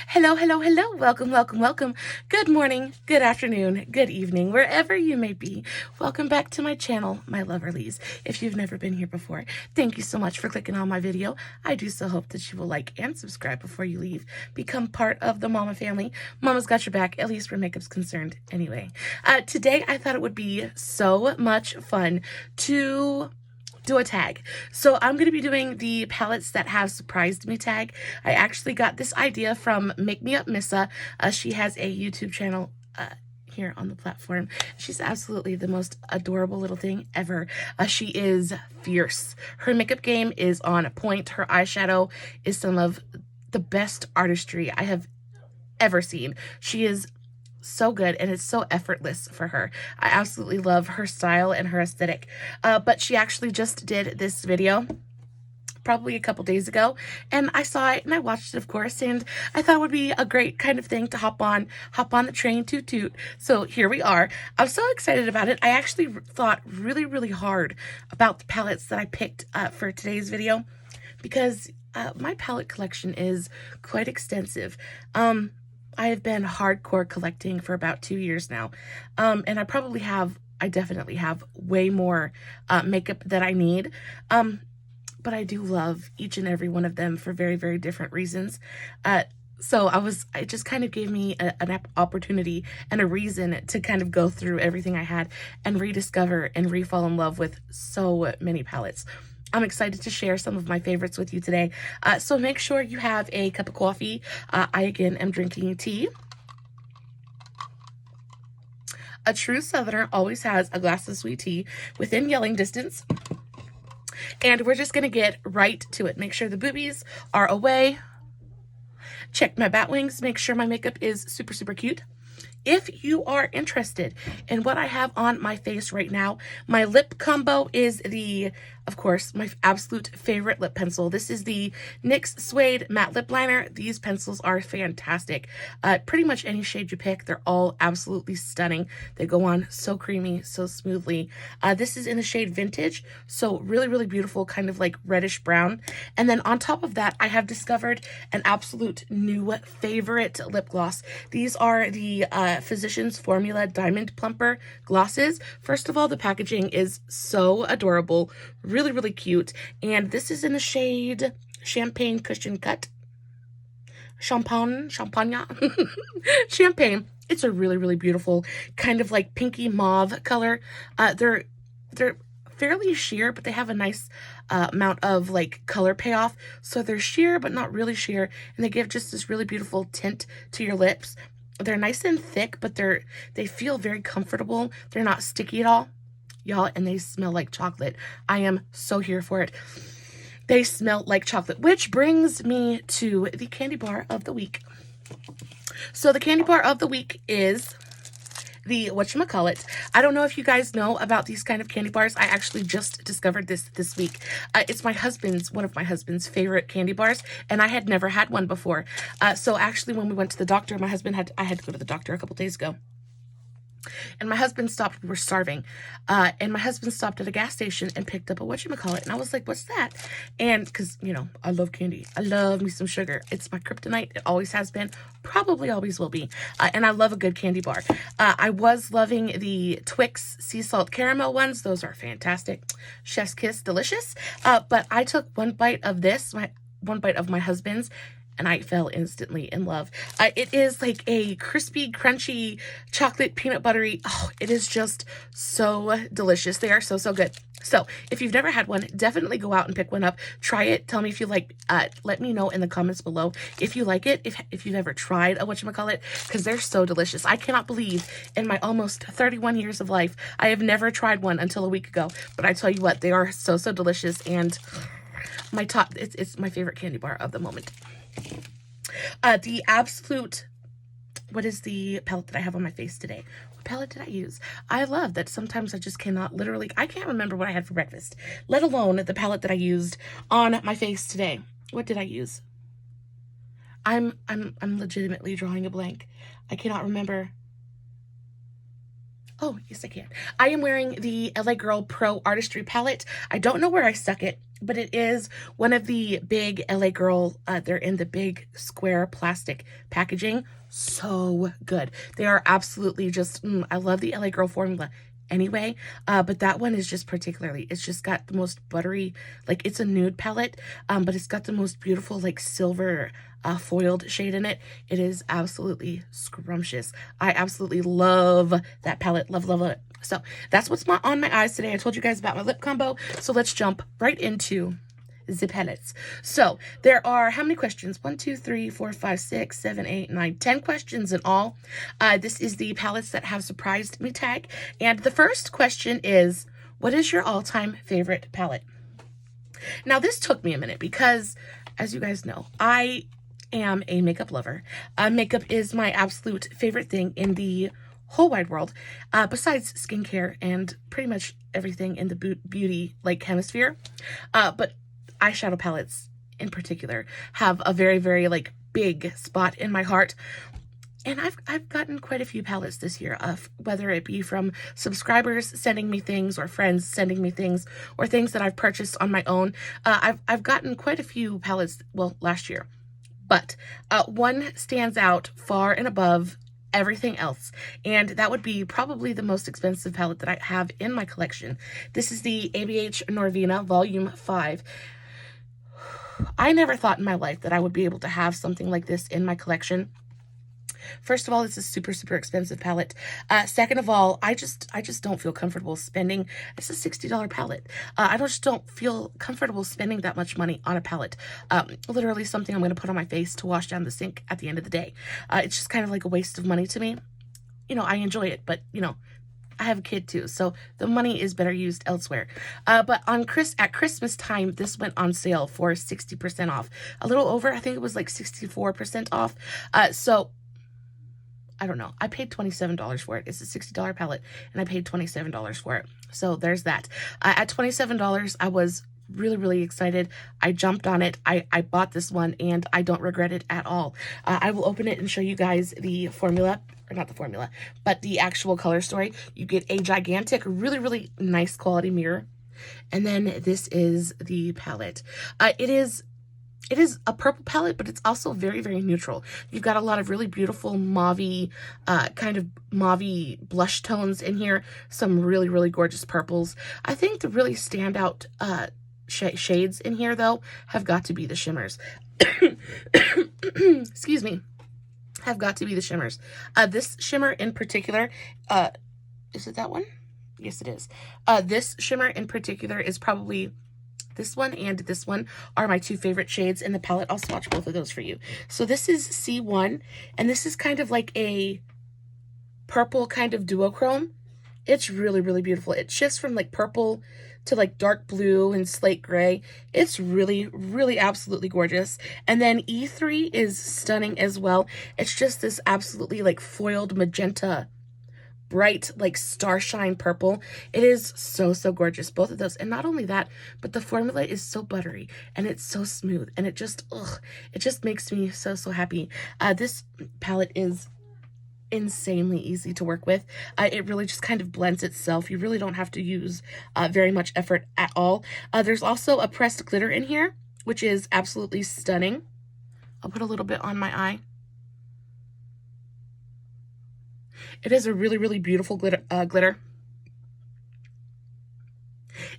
Hello, hello, hello. Welcome, welcome, welcome. Good morning, good afternoon, good evening, wherever you may be. Welcome back to my channel, my loverlies. If you've never been here before, thank you so much for clicking on my video. I do so hope that you will like and subscribe before you leave. Become part of the Mama family. Mama's got your back, at least where makeup's concerned. Anyway, today I thought it would be so much fun to do a tag. So I'm going to be doing the palettes that have surprised me tag. I actually got this idea from Make Me Up Missa. She has a YouTube channel here on the platform. She's absolutely the most adorable little thing ever. She is fierce. Her makeup game is on point. Her eyeshadow is some of the best artistry I have ever seen. She is so good, and it's so effortless for her. I absolutely love her style and her aesthetic. But she actually just did this video probably a couple days ago, and I saw it and I watched it, of course, and I thought it would be a great kind of thing to hop on the train, toot toot. So here we are. I'm so excited about it. I actually thought really hard about the palettes that I picked for today's video, because my palette collection is quite extensive. I have been hardcore collecting for about 2 years now, and I definitely have way more makeup that I need, but I do love each and every one of them for very different reasons. So it just kind of gave me an opportunity and a reason to kind of go through everything I had and rediscover and re-fall in love with so many palettes. I'm excited to share some of my favorites with you today. So make sure you have a cup of coffee. I, again, am drinking tea. A true Southerner always has a glass of sweet tea within yelling distance. And we're just going to get right to it. Make sure the boobies are away. Check my bat wings. Make sure my makeup is super cute. If you are interested in what I have on my face right now, my lip combo is of course, my absolute favorite lip pencil. This is the NYX Suede Matte Lip Liner. These pencils are fantastic. Pretty much any shade you pick, they're all absolutely stunning. They go on so creamy, so smoothly. This is in the shade Vintage, so really beautiful, kind of like reddish brown. And then on top of that, I have discovered an absolute new favorite lip gloss. These are the Physicians Formula Diamond Plumper glosses. First of all, the packaging is so adorable, really cute, and this is in the shade Champagne Cushion Cut. Champagne. Champagne. It's a really beautiful kind of like pinky mauve color. They're fairly sheer, but they have a nice amount of like color payoff. So they're sheer, but not really sheer, and they give just this really beautiful tint to your lips. They're nice and thick, but they feel very comfortable. They're not sticky at all, y'all, and they smell like chocolate. I am so here for it. They smell like chocolate, which brings me to the candy bar of the week. So the candy bar of the week is the whatchamacallit. I don't know if you guys know about these kind of candy bars. I actually just discovered this week. It's one of my husband's favorite candy bars, and I had never had one before. So actually, when we went to the doctor, I had to go to the doctor a couple days ago. And my husband stopped, we were starving, and my husband stopped at a gas station and picked up a whatchamacallit, and I was like, what's that? And because, you know, I love candy. I love me some sugar. It's my kryptonite. It always has been, probably always will be, and I love a good candy bar. I was loving the Twix sea salt caramel ones. Those are fantastic. Chef's kiss, delicious. But I took one bite of one bite of my husband's, and I fell instantly in love. It is like a crispy, crunchy, chocolate, peanut buttery. Oh, it is just so delicious. They are so good. So if you've never had one, definitely go out and pick one up. Try it. Tell me if you like. Let me know in the comments below if you like it, if you've ever tried a whatchamacallit, because they're so delicious. I cannot believe in my almost 31 years of life, I have never tried one until a week ago. But I tell you what, they are so delicious, and it's my favorite candy bar of the moment. The absolute, what is the palette that I have on my face today? What palette did I use? I love that sometimes I just I can't remember what I had for breakfast, let alone the palette that I used on my face today. What did I use? I'm legitimately drawing a blank. I cannot remember. Oh, yes, I can. I am wearing the LA Girl Pro Artistry palette. I don't know where I stuck it. but it is one of the big LA Girl, they're in the big square plastic packaging. So good. They are absolutely just, I love the LA Girl formula anyway, but that one is just particularly, it's just got the most buttery, like it's a nude palette, but it's got the most beautiful like silver foiled shade in it. It is absolutely scrumptious. I absolutely love that palette. Love, love it. So that's what's on my eyes today. I told you guys about my lip combo, so let's jump right into the palettes. So there are how many questions? 1, 2, 3, 4, 5, 6, 7, 8, 9, 10 questions in all. This is the palettes that have surprised me tag. And the first question is, what is your all-time favorite palette? Now this took me a minute because, as you guys know, I am a makeup lover. Makeup is my absolute favorite thing in the whole wide world, besides skincare and pretty much everything in the beauty like hemisphere. But eyeshadow palettes in particular have a very, very like big spot in my heart. And I've gotten quite a few palettes this year, whether it be from subscribers sending me things or friends sending me things or things that I've purchased on my own. I've gotten quite a few palettes, well, last year. But one stands out far and above everything else, and that would be probably the most expensive palette that I have in my collection. This is the ABH Norvina Volume 5. I never thought in my life that I would be able to have something like this in my collection. First of all, it's a super, super expensive palette. Second of all, I just don't feel comfortable spending. It's a $60 palette. I just don't feel comfortable spending that much money on a palette. Literally something I'm going to put on my face to wash down the sink at the end of the day. It's just kind of like a waste of money to me. You know, I enjoy it, but you know, I have a kid too, so the money is better used elsewhere. But at Christmas time, this went on sale for 60% off. A little over, I think it was like 64% off. So I don't know. I paid $27 for it. It's a $60 palette, and I paid $27 for it. So there's that. At $27, I was really, really excited. I jumped on it. I bought this one, and I don't regret it at all. I will open it and show you guys the formula, or not the formula, but the actual color story. You get a gigantic, really, really nice quality mirror. And then this is the palette. It is a purple palette, but it's also very, very neutral. You've got a lot of really beautiful mauve-y, kind of mauve-y blush tones in here. Some really, really gorgeous purples. I think the really standout shades in here, though, have got to be the shimmers. Excuse me. Have got to be the shimmers. This shimmer in particular, is it that one? Yes, it is. This shimmer in particular is probably... This one and this one are my two favorite shades in the palette. I'll swatch both of those for you. So this is C1, and this is kind of like a purple kind of duochrome. It's really, really beautiful. It shifts from like purple to like dark blue and slate gray. It's really, really absolutely gorgeous. And then E3 is stunning as well. It's just this absolutely like foiled magenta, bright like starshine purple. It is so, so gorgeous, both of those. And not only that, but the formula is so buttery and it's so smooth, and it just makes me so, so happy. This palette is insanely easy to work with. It really just kind of blends itself. You really don't have to use very much effort at all. There's also a pressed glitter in here, which is absolutely stunning. I'll put a little bit on my eye. It is a really, really beautiful glitter.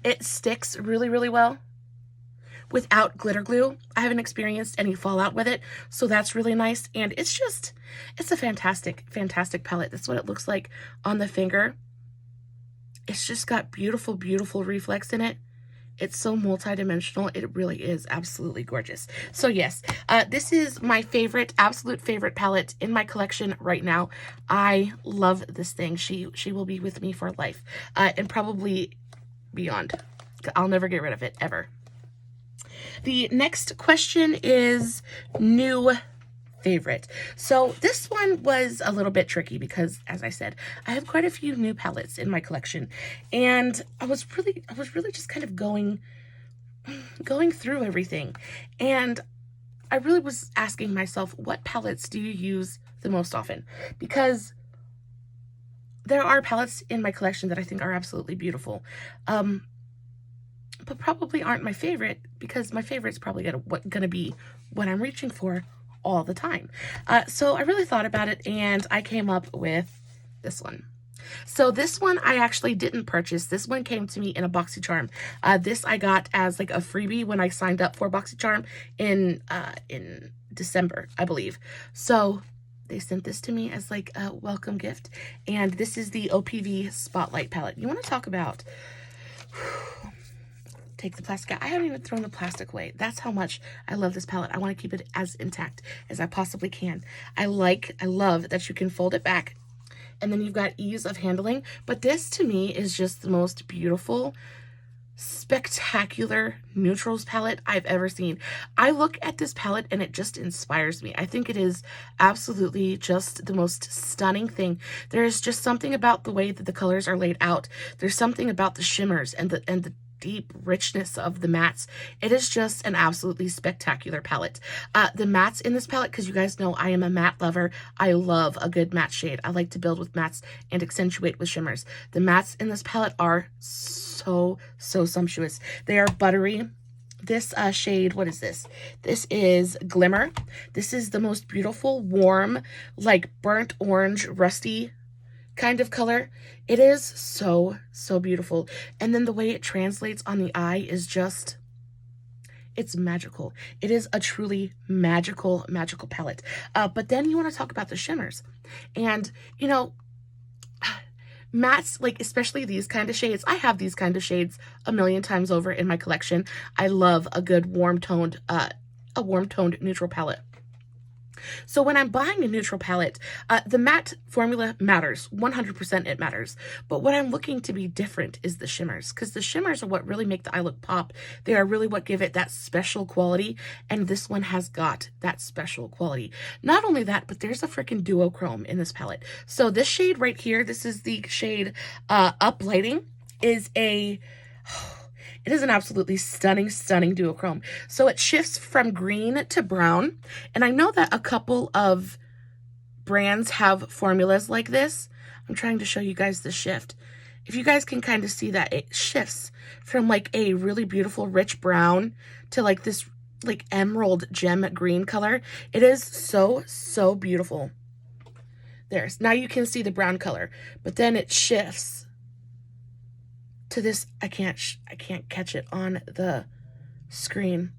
It sticks really, really well without glitter glue. I haven't experienced any fallout with it, so that's really nice. And it's a fantastic, fantastic palette. That's what it looks like on the finger. It's just got beautiful, beautiful reflex in it. It's so multi-dimensional. It really is absolutely gorgeous. So yes, this is my favorite, absolute favorite palette in my collection right now. I love this thing. She will be with me for life, and probably beyond. I'll never get rid of it, ever. The next question is new favorite. So this one was a little bit tricky because, as I said, I have quite a few new palettes in my collection, and I was really just kind of going through everything, and I really was asking myself, what palettes do you use the most often? Because there are palettes in my collection that I think are absolutely beautiful. but probably aren't my favorite, because my favorite's probably gonna be what I'm reaching for all the time. So I really thought about it, and I came up with this one. So this one I actually didn't purchase. This one came to me in a BoxyCharm. This I got as like a freebie when I signed up for BoxyCharm in December, I believe. So they sent this to me as like a welcome gift. And this is the Opv Spotlight Palette. You want to talk about... Take the plastic out. I haven't even thrown the plastic away. That's how much I love this palette. I want to keep it as intact as I possibly can. I love that you can fold it back, and then you've got ease of handling. But this to me is just the most beautiful, spectacular neutrals palette I've ever seen. I look at this palette and it just inspires me. I think it is absolutely just the most stunning thing. There is just something about the way that the colors are laid out. There's something about the shimmers and the deep richness of the mattes. It is just an absolutely spectacular palette. The mattes in this palette, because you guys know I am a matte lover. I love a good matte shade. I like to build with mattes and accentuate with shimmers. The mattes in this palette are so sumptuous. They are buttery. This shade, what is this? This is Glimmer. This is the most beautiful, warm, like burnt orange, rusty kind of color. It is so beautiful. And then the way it translates on the eye is just, it's magical. It is a truly magical palette. But then you want to talk about the shimmers. And, you know, mattes, like especially these kind of shades, I have these kind of shades a million times over in my collection. I love a good warm-toned neutral palette. So when I'm buying a neutral palette, the matte formula matters. 100% it matters. But what I'm looking to be different is the shimmers, because the shimmers are what really make the eye look pop. They are really what give it that special quality, and this one has got that special quality. Not only that, but there's a freaking duochrome in this palette. So this shade right here, this is the shade Uplighting, is a... It is an absolutely stunning duochrome. So it shifts from green to brown. And I know that a couple of brands have formulas like this. I'm trying to show you guys the shift. If you guys can kind of see that, it shifts from like a really beautiful rich brown to like this like emerald gem green color. It is so beautiful. There's, now you can see the brown color, but then it shifts to this. I can't catch it on the screen,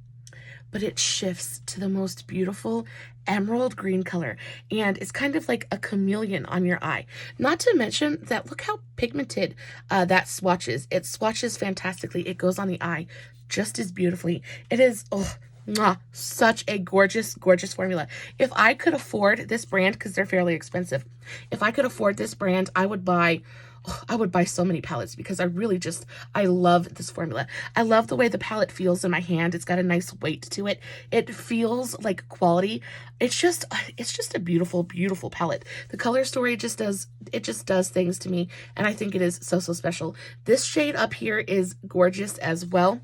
but it shifts to the most beautiful emerald green color, and it's kind of like a chameleon on your eye. Not to mention that, look how pigmented that swatches. It swatches fantastically. It goes on the eye just as beautifully. It is, oh, mwah, such a gorgeous formula. If I could afford this brand, because they're fairly expensive, if I could afford this brand, I would buy so many palettes, because I love this formula. I love the way the palette feels in my hand. It's got a nice weight to it. It feels like quality. It's just a beautiful palette. The color story just does things to me, and I think it is so special. This shade up here is gorgeous as well.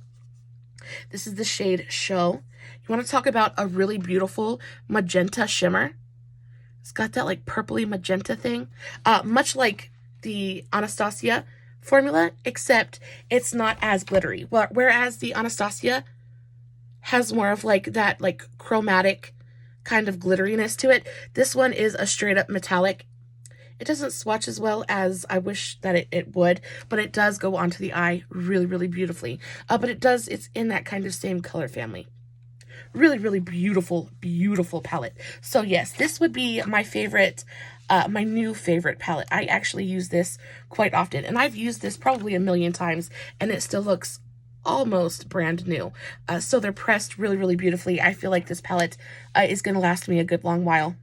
This is the shade Show. You want to talk about a really beautiful magenta shimmer? It's got that like purpley magenta thing, much like the Anastasia formula, except it's not as glittery. Whereas the Anastasia has more of like that like chromatic kind of glitteriness to it, this one is a straight up metallic. It doesn't swatch as well as I wish that it would, but it does go onto the eye really beautifully. But it's in that kind of same color family. Really beautiful palette. So yes, this would be my favorite, my new favorite palette. I actually use this quite often, and I've used this probably a million times, and it still looks almost brand new. So they're pressed really beautifully. I feel like this palette is going to last me a good long while.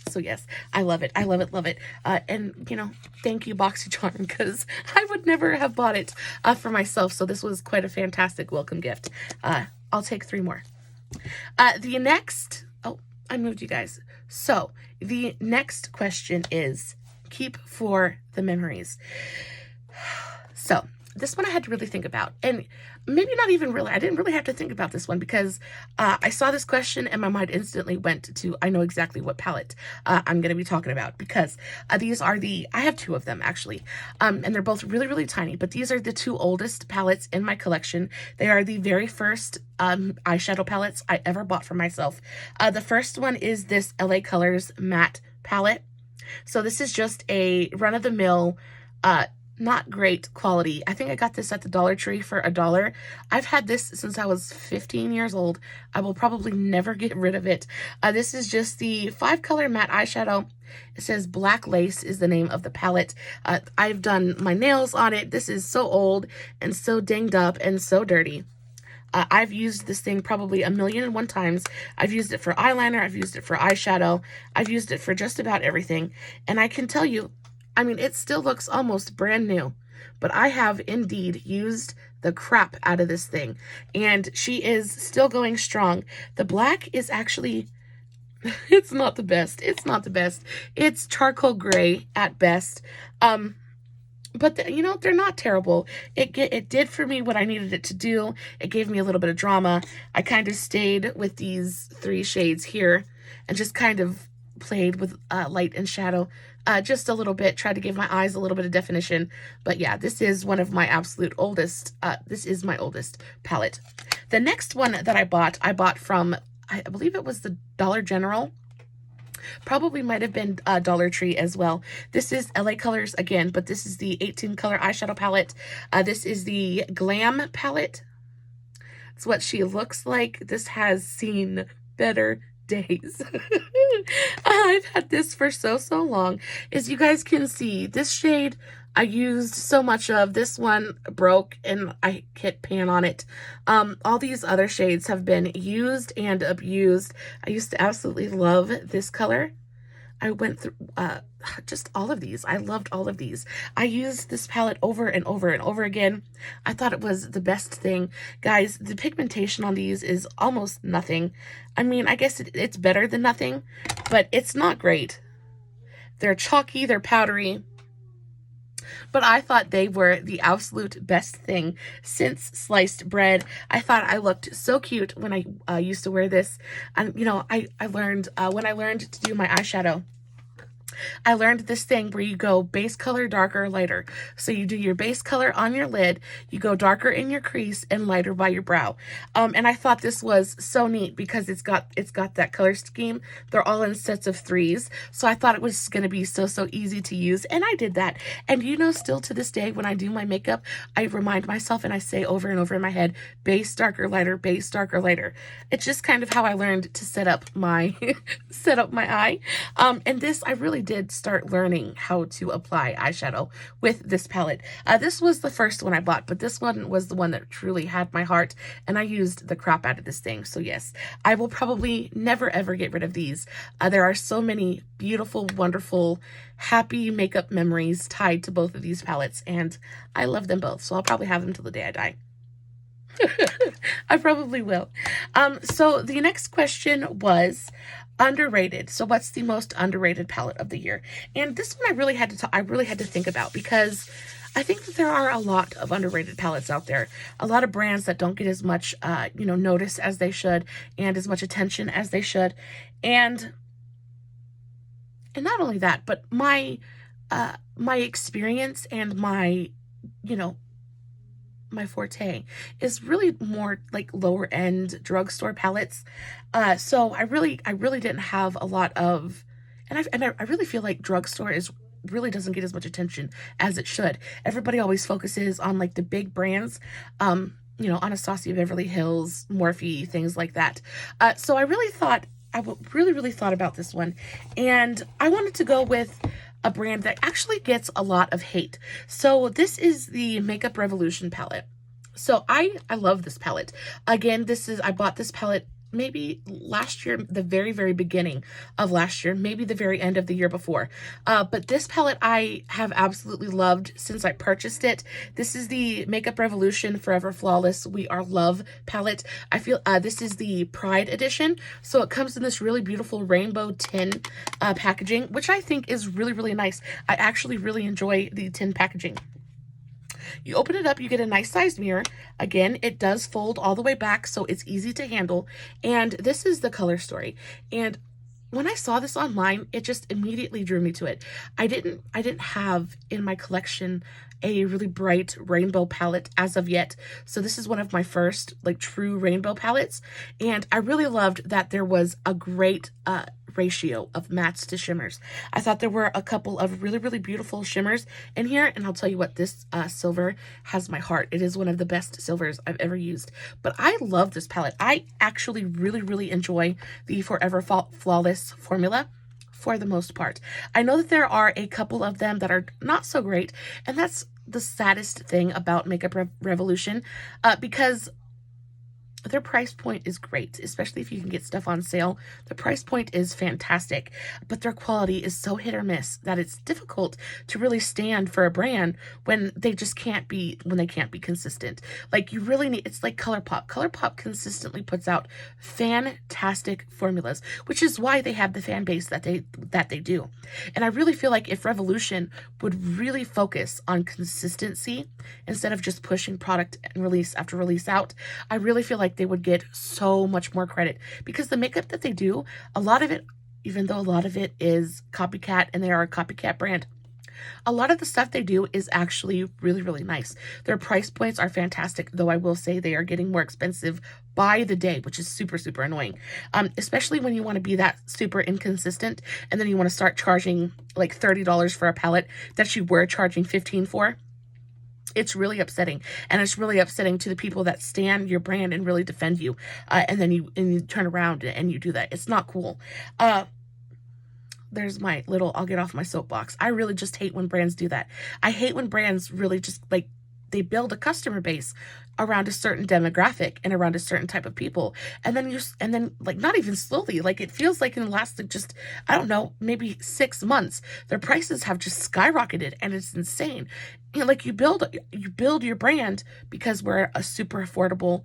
So yes, I love it. Love it. And, you know, thank you, BoxyCharm, because I would never have bought it for myself. So this was quite a fantastic welcome gift. I'll take 3 more. The next, oh, I moved you guys. So the next question is, keep for the memories. So this one I had to really think about, and maybe not even really, I didn't really have to think about this one because I saw this question and my mind instantly went to, I know exactly what palette I'm going to be talking about, because these are I have two of them actually, and they're both really, really tiny, but these are the two oldest palettes in my collection. They are the very first eyeshadow palettes I ever bought for myself. The first one is this LA Colors matte palette. So this is just a run-of-the-mill, not great quality. I think I got this at the Dollar Tree for $1. I've had this since I was 15 years old. I will probably never get rid of it. This is just the 5-color matte eyeshadow. It says Black Lace is the name of the palette. I've done my nails on it. This is so old and so dinged up and so dirty. I've used this thing probably 1,000,001 times. I've used it for eyeliner. I've used it for eyeshadow. I've used it for just about everything. And I can tell you, I mean, it still looks almost brand new, but I have indeed used the crap out of this thing, and she is still going strong. The black is actually, it's not the best. It's not the best. It's charcoal gray at best. But you know, they're not terrible. It did for me what I needed it to do. It gave me a little bit of drama. I kind of stayed with these 3 shades here and just kind of played with light and shadow just a little bit, tried to give my eyes a little bit of definition. But yeah, this is one of my absolute oldest, this is my oldest palette. The next one that I bought from, I believe it was the Dollar General. Probably might have been Dollar Tree as well. This is LA Colors again, but this is the 18-color eyeshadow palette. This is the Glam Palette. It's what she looks like. This has seen better days. I've had this for so long. As you guys can see, this shade I used so much of. This one broke and I hit pan on it. All these other shades have been used and abused. I used to absolutely love this color. I went through just all of these. I loved all of these. I used this palette over and over and over again. I thought it was the best thing. Guys, the pigmentation on these is almost nothing. I mean, I guess it's better than nothing, but it's not great. They're chalky, they're powdery, but I thought they were the absolute best thing since sliced bread. I thought I looked so cute when I used to wear this. And, you know, I learned, when I learned to do my eyeshadow, I learned this thing where you go base color, darker, lighter. So you do your base color on your lid, you go darker in your crease and lighter by your brow. And I thought this was so neat because it's got that color scheme. They're all in sets of 3s. So I thought it was going to be so easy to use. And I did that. And you know, still to this day, when I do my makeup, I remind myself and I say over and over in my head, base darker, lighter, base darker, lighter. It's just kind of how I learned to set up my, set up my eye. And this, I really did start learning how to apply eyeshadow with this palette. This was the first one I bought, but this one was the one that truly had my heart, and I used the crap out of this thing. So yes, I will probably never ever get rid of these. There are so many beautiful, wonderful, happy makeup memories tied to both of these palettes, and I love them both. So I'll probably have them till the day I die. I probably will. So the next question was underrated. So what's the most underrated palette of the year? And this one I really had to think about, because I think that there are a lot of underrated palettes out there. A lot of brands that don't get as much you know, notice as they should and as much attention as they should. And not only that, but my experience and my, you know, my forte is really more like lower end drugstore palettes. So I really didn't have a lot of, and I really feel like drugstore really doesn't get as much attention as it should. Everybody always focuses on like the big brands, you know, Anastasia Beverly Hills, Morphe, things like that. So I really thought about this one, and I wanted to go with a brand that actually gets a lot of hate. So this is the Makeup Revolution palette. So I love this palette. Again, I bought this palette maybe last year, the very beginning of last year, maybe the very end of the year before. But this palette I have absolutely loved since I purchased it. This is the Makeup Revolution Forever Flawless We Are Love palette. I feel this is the Pride edition. So it comes in this really beautiful rainbow tin packaging, which I think is really nice. I actually really enjoy the tin packaging. You open it up, you get a nice sized mirror. Again, it does fold all the way back, so it's easy to handle. And this is the color story. And when I saw this online, it just immediately drew me to it. I didn't have in my collection a really bright rainbow palette as of yet. So this is one of my first like true rainbow palettes. And I really loved that there was a great ratio of mattes to shimmers. I thought there were a couple of really, really beautiful shimmers in here. And I'll tell you what, this silver has my heart. It is one of the best silvers I've ever used. But I love this palette. I actually really, really enjoy the Forever Flawless formula for the most part. I know that there are a couple of them that are not so great, and that's the saddest thing about Makeup Revolution, because their price point is great, especially if you can get stuff on sale. The price point is fantastic, but their quality is so hit or miss that it's difficult to really stand for a brand when they just can't be, consistent. Like you really need, it's like ColourPop. ColourPop consistently puts out fantastic formulas, which is why they have the fan base that they do. And I really feel like if Revolution would really focus on consistency instead of just pushing product and release after release out, I really feel like they would get so much more credit, because the makeup that they do, a lot of it, even though a lot of it is copycat and they are a copycat brand, a lot of the stuff they do is actually really, really nice. Their price points are fantastic, though I will say they are getting more expensive by the day, which is super, super annoying. Especially when you want to be that super inconsistent and then you want to start charging like $30 for a palette that you were charging $15 for. It's really upsetting, and it's really upsetting to the people that stand your brand and really defend you, and then you turn around and you do that. It's not cool. There's my little, I'll get off my soapbox. I really just hate when brands do that. I hate when brands really just like, they build a customer base around a certain demographic and around a certain type of people. And then like not even slowly, like it feels like in the last, like just, I don't know, maybe 6 months, their prices have just skyrocketed, and it's insane. You know, like you build your brand because we're a super affordable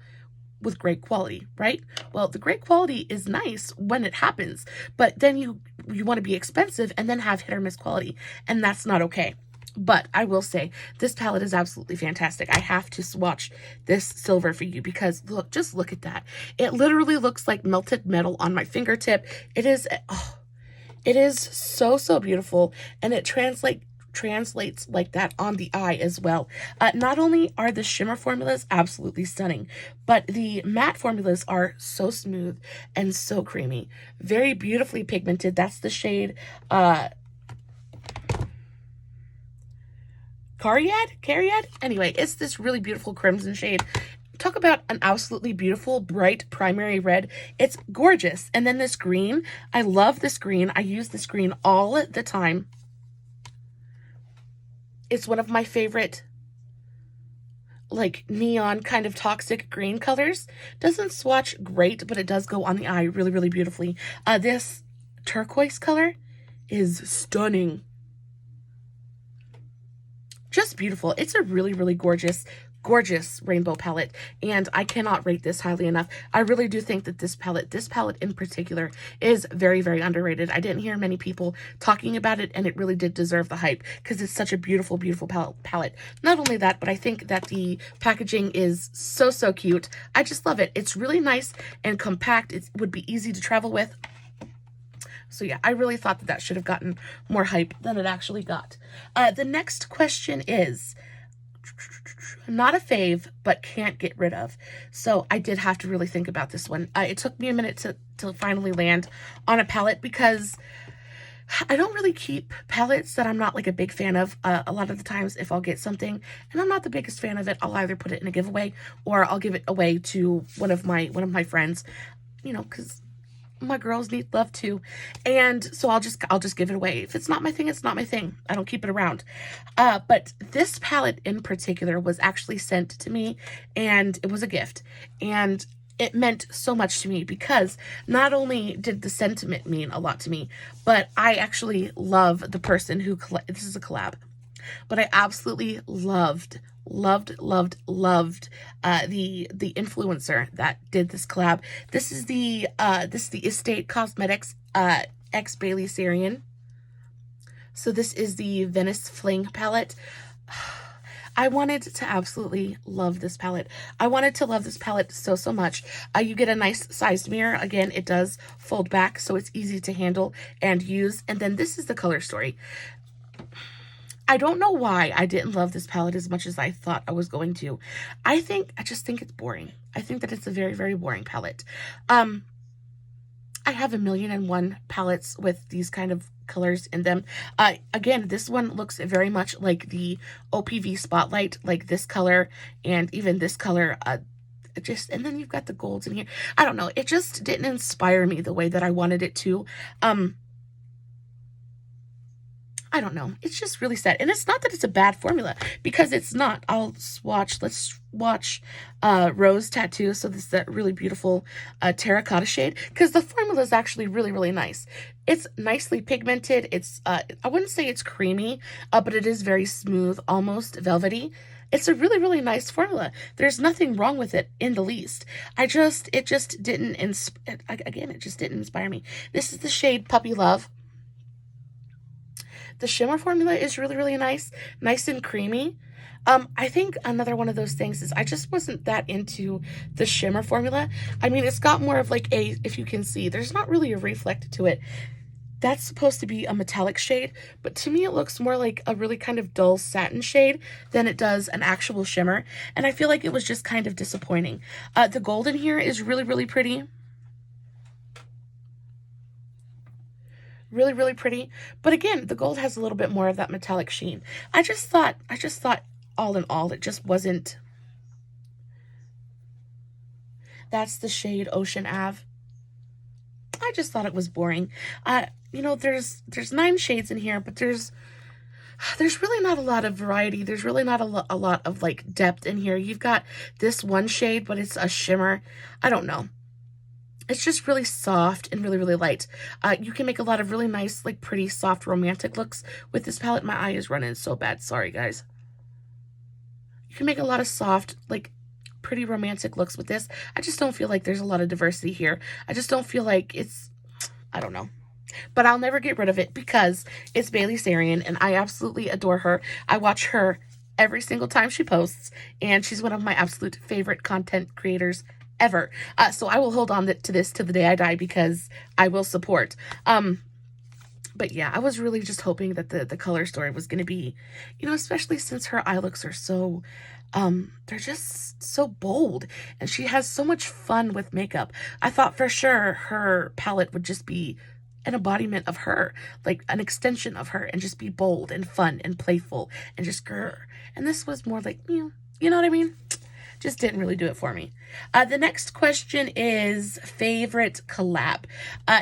with great quality, right? Well, the great quality is nice when it happens, but then you want to be expensive and then have hit or miss quality, and that's not okay. But I will say, this palette is absolutely fantastic. I have to swatch this silver for you because look, just look at that. It literally looks like melted metal on my fingertip. It is, oh, it is so, so beautiful. And it translates like that on the eye as well. Not only are the shimmer formulas absolutely stunning, but the matte formulas are so smooth and so creamy. Very beautifully pigmented. That's the shade, Cariad? Anyway, it's this really beautiful crimson shade. Talk about an absolutely beautiful, bright primary red. It's gorgeous. And then this green, I love this green. I use this green all the time. It's one of my favorite, like, neon kind of toxic green colors. Doesn't swatch great, but it does go on the eye really, really beautifully. This turquoise color is stunning. Just beautiful. It's a really, really gorgeous rainbow palette, and I cannot rate this highly enough. I really do think that this palette in particular is very, very underrated. I didn't hear many people talking about it, and it really did deserve the hype because it's such a beautiful, beautiful palette. Not only that, but I think that the packaging is so, so cute. I just love it. It's really nice and compact. It would be easy to travel with. So yeah, I really thought that should have gotten more hype than it actually got. The next question is, not a fave, but can't get rid of. So I did have to really think about this one. It took me a minute to finally land on a palette because I don't really keep palettes that I'm not like a big fan of. A lot of the times if I'll get something and I'm not the biggest fan of it, I'll either put it in a giveaway or I'll give it away to one of my friends, you know, because my girls need love too. And so I'll just give it away. If it's not my thing, it's not my thing. I don't keep it around. But this palette in particular was actually sent to me, and it was a gift. And it meant so much to me because not only did the sentiment mean a lot to me, but I actually love the person who, this is a collab, but I absolutely loved the influencer that did this collab. This is the Estate Cosmetics X Bailey Sarian. So this is the Venice Fling palette. I wanted to absolutely love this palette. I wanted to love this palette so, so much. You get a nice sized mirror. Again, it does fold back, so it's easy to handle and use. And then this is the color story. I don't know why I didn't love this palette as much as I thought I was going to. I just think it's boring. I think that it's a very, very boring palette. I have 1,000,001 palettes with these kind of colors in them. Again, this one looks very much like the OPV Spotlight, like this color and even this color. And then you've got the golds in here. I don't know. It just didn't inspire me the way that I wanted it to. I don't know. It's just really sad. And it's not that it's a bad formula, because it's not. Let's swatch Rose Tattoo. So this is that really beautiful terracotta shade, because the formula is actually really, really nice. It's nicely pigmented. It's, I wouldn't say it's creamy, but it is very smooth, almost velvety. It's a really, really nice formula. There's nothing wrong with it in the least. It just didn't, again, it just didn't inspire me. This is the shade Puppy Love. The shimmer formula is really, really nice and creamy. I think another one of those things is I just wasn't that into the shimmer formula. I mean, it's got more of like if you can see, there's not really a reflect to it. That's supposed to be a metallic shade, but to me it looks more like a really kind of dull satin shade than it does an actual shimmer. And I feel like it was just kind of disappointing. The gold in here is really, really pretty. Really, really pretty. But again, the gold has a little bit more of that metallic sheen. I just thought all in all, it just wasn't. That's the shade Ocean Ave. I just thought it was boring. You know, there's 9 shades in here, but there's really not a lot of variety. There's really not a lot of like depth in here. You've got this one shade, but it's a shimmer. I don't know. It's just really soft and really, really light. You can make a lot of really nice, like pretty soft romantic looks with this palette. My eye is running so bad. Sorry, guys. You can make a lot of soft, like pretty romantic looks with this. I just don't feel like there's a lot of diversity here. I just don't feel like it's, I don't know. But I'll never get rid of it because it's Bailey Sarian and I absolutely adore her. I watch her every single time she posts and she's one of my absolute favorite content creators ever. So I will hold on to this to the day I die because I will support. But yeah, I was really just hoping that the color story was going to be, you know, especially since her eye looks are so, they're just so bold and she has so much fun with makeup. I thought for sure her palette would just be an embodiment of her, like an extension of her, and just be bold and fun and playful and just grr. And this was more like, you know what I mean? Just didn't really do it for me. The next question is favorite collab.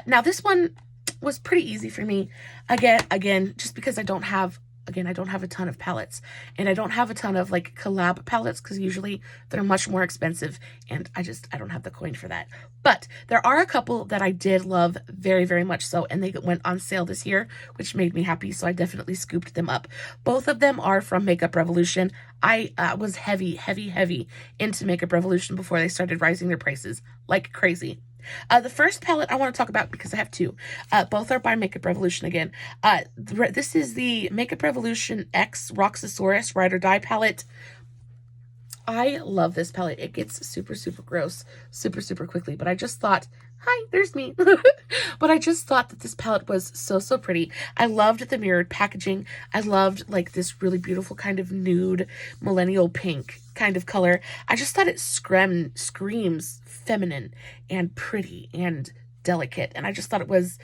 Now this one was pretty easy for me. Again, just because I don't have a ton of palettes and I don't have a ton of like collab palettes because usually they're much more expensive and I don't have the coin for that. But there are a couple that I did love very, very much so, and they went on sale this year, which made me happy, so I definitely scooped them up. Both of them are from Makeup Revolution. I was heavy into Makeup Revolution before they started rising their prices like crazy. The first palette I want to talk about, because I have 2, both are by Makeup Revolution again. This is the Makeup Revolution X Roxasaurus Ride or Die palette. I love this palette. It gets super, super gross super, super quickly, but I just thought, hi, there's me. But I just thought that this palette was so, so pretty. I loved the mirrored packaging. I loved like this really beautiful kind of nude millennial pink kind of color. I just thought it screams feminine and pretty and delicate. And I just thought it was,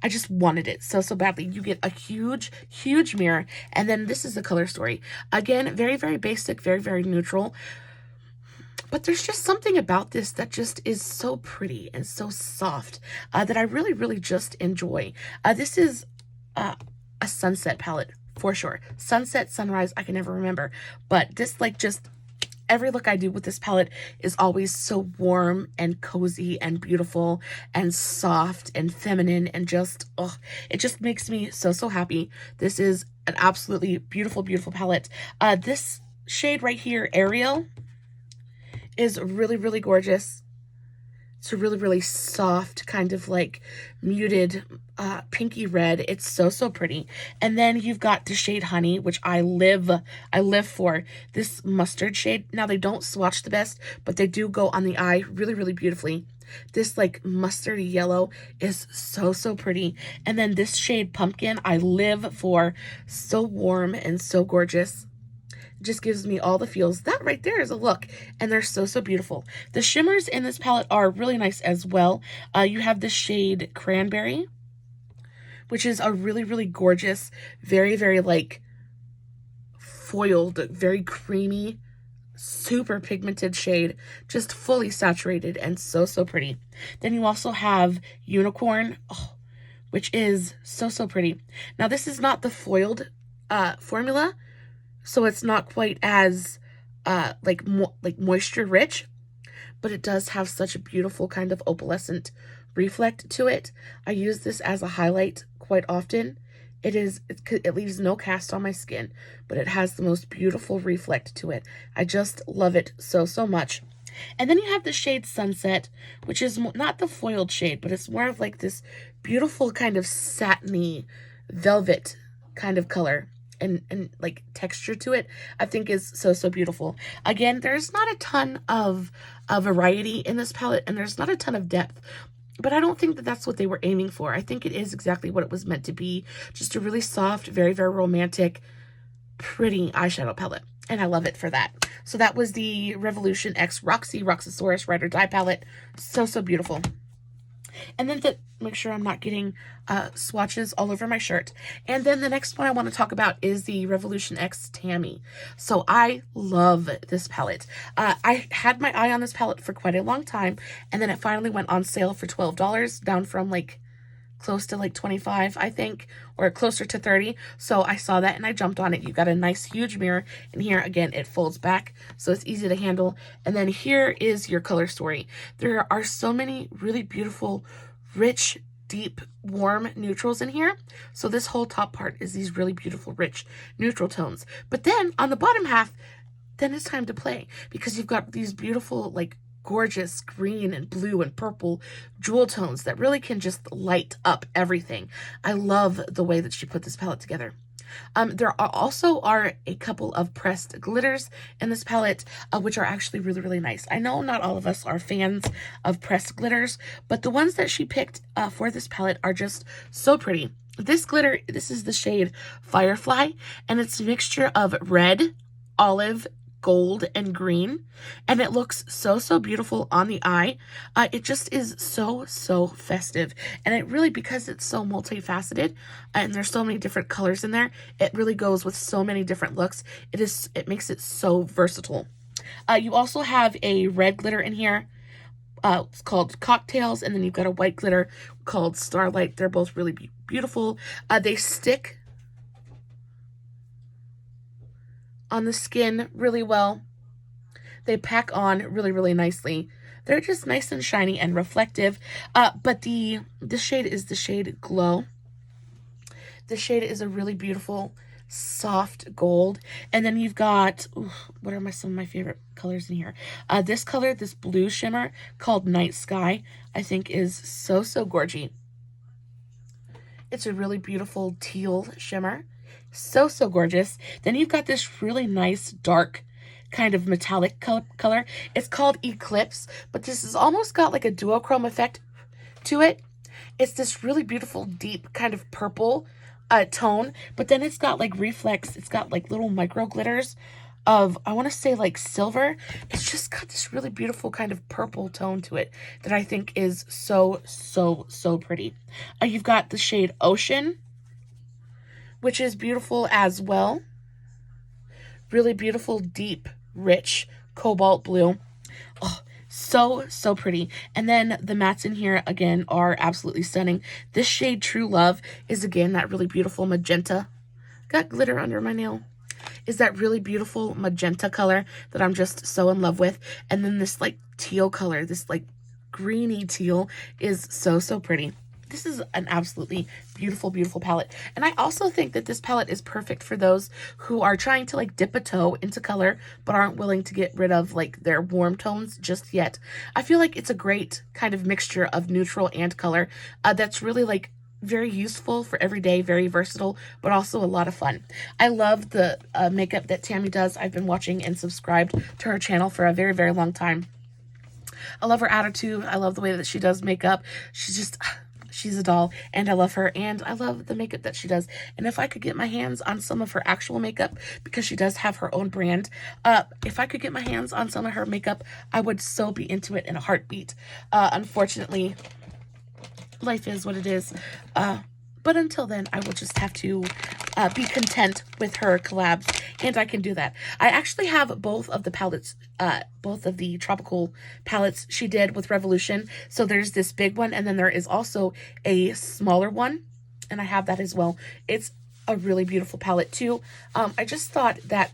I just wanted it so, so badly. You get a huge, huge mirror. And then this is the color story. Again, very, very basic, very, very neutral. But there's just something about this that just is so pretty and so soft that I really, really just enjoy. This is a sunset palette for sure. Sunset, sunrise, I can never remember. But this like just every look I do with this palette is always so warm and cozy and beautiful and soft and feminine and just, it just makes me so, so happy. This is an absolutely beautiful, beautiful palette. This shade right here, Ariel, is really, really gorgeous. It's a really, really soft, kind of like muted pinky red. It's so, so pretty. And then you've got the shade Honey, which I live for. This mustard shade. Now, they don't swatch the best, but they do go on the eye really, really beautifully. This like mustardy yellow is so, so pretty. And then this shade Pumpkin, I live for. So warm and so gorgeous. Just gives me all the feels. That right there is a look, and they're so, so beautiful. The shimmers in this palette are really nice as well. You have the shade Cranberry, which is a really, really gorgeous, very, very like foiled, very creamy, super pigmented shade, just fully saturated and so, so pretty. Then you also have Unicorn, which is so, so pretty. Now, this is not the foiled formula, so it's not quite as like moisture rich, but it does have such a beautiful kind of opalescent reflect to it. I use this as a highlight quite often. It leaves no cast on my skin, but it has the most beautiful reflect to it. I just love it so, so much. And then you have the shade Sunset, which is not the foiled shade, but it's more of like this beautiful kind of satiny velvet kind of color. And like texture to it, I think is so, so beautiful. Again, there's not a ton of variety in this palette, and there's not a ton of depth, but I don't think that that's what they were aiming for. I think it is exactly what it was meant to be. Just a really soft, very, very romantic, pretty eyeshadow palette, and I love it for that. So that was the Revolution X Roxi Roxasaurus Ride or Die palette. So, so beautiful. And then to make sure I'm not getting swatches all over my shirt. And then the next one I want to talk about is the Revolution X Tammi. So I love this palette. I had my eye on this palette for quite a long time, and then it finally went on sale for $12, down from like close to like 25, I think, or closer to 30. So I saw that and I jumped on it. You got a nice huge mirror, and here again it folds back, so it's easy to handle. And then here is your color story. There are so many really beautiful, rich, deep, warm neutrals in here. So this whole top part is these really beautiful, rich neutral tones. But then on the bottom half, then it's time to play, because you've got these beautiful, like, gorgeous green and blue and purple jewel tones that really can just light up everything. I love the way that she put this palette together. There also are a couple of pressed glitters in this palette, which are actually really, really nice. I know not all of us are fans of pressed glitters, but the ones that she picked for this palette are just so pretty. This glitter, this is the shade Firefly, and it's a mixture of red, olive, gold, and green, and it looks so, so beautiful on the eye. It just is so, so festive, and it really, because it's so multifaceted and there's so many different colors in there, it really goes with so many different looks. It makes it so versatile. You also have a red glitter in here. It's called Cocktails, and then you've got a white glitter called Starlight. They're both really beautiful. They stick on the skin really well. They pack on really, really nicely. They're just nice and shiny and reflective. But this shade is the shade Glow. This shade is a really beautiful, soft gold. And then you've got, what are some of my favorite colors in here? This color, this blue shimmer called Night Sky, I think is so, so gorgy. It's a really beautiful teal shimmer. So, so gorgeous. Then you've got this really nice dark kind of metallic color. It's called Eclipse, but this has almost got like a duochrome effect to it. It's this really beautiful deep kind of purple tone, but then it's got like reflex. It's got like little micro glitters of, I want to say like silver. It's just got this really beautiful kind of purple tone to it that I think is so, so, so pretty. You've got the shade Ocean, which is beautiful as well. Really beautiful, deep, rich cobalt blue. Oh, so, so pretty. And then the mattes in here, again, are absolutely stunning. This shade True Love is, again, that really beautiful magenta. Got glitter under my nail. Is that really beautiful magenta color that I'm just so in love with. And then this, like, teal color, this, like, greeny teal is so, so pretty. This is an absolutely beautiful, beautiful palette. And I also think that this palette is perfect for those who are trying to like dip a toe into color, but aren't willing to get rid of like their warm tones just yet. I feel like it's a great kind of mixture of neutral and color that's really like very useful for every day, very versatile, but also a lot of fun. I love the makeup that Tammi does. I've been watching and subscribed to her channel for a very, very long time. I love her attitude. I love the way that she does makeup. She's a doll, and I love her, and I love the makeup that she does. And if I could get my hands on some of her actual makeup, because she does have her own brand, if I could get my hands on some of her makeup, I would so be into it in a heartbeat. Unfortunately, life is what it is. But until then, I will just have to be content with her collabs, and I can do that. I actually have both of the palettes, both of the tropical palettes she did with Revolution. So there's this big one, and then there is also a smaller one, and I have that as well. It's a really beautiful palette too. I just thought that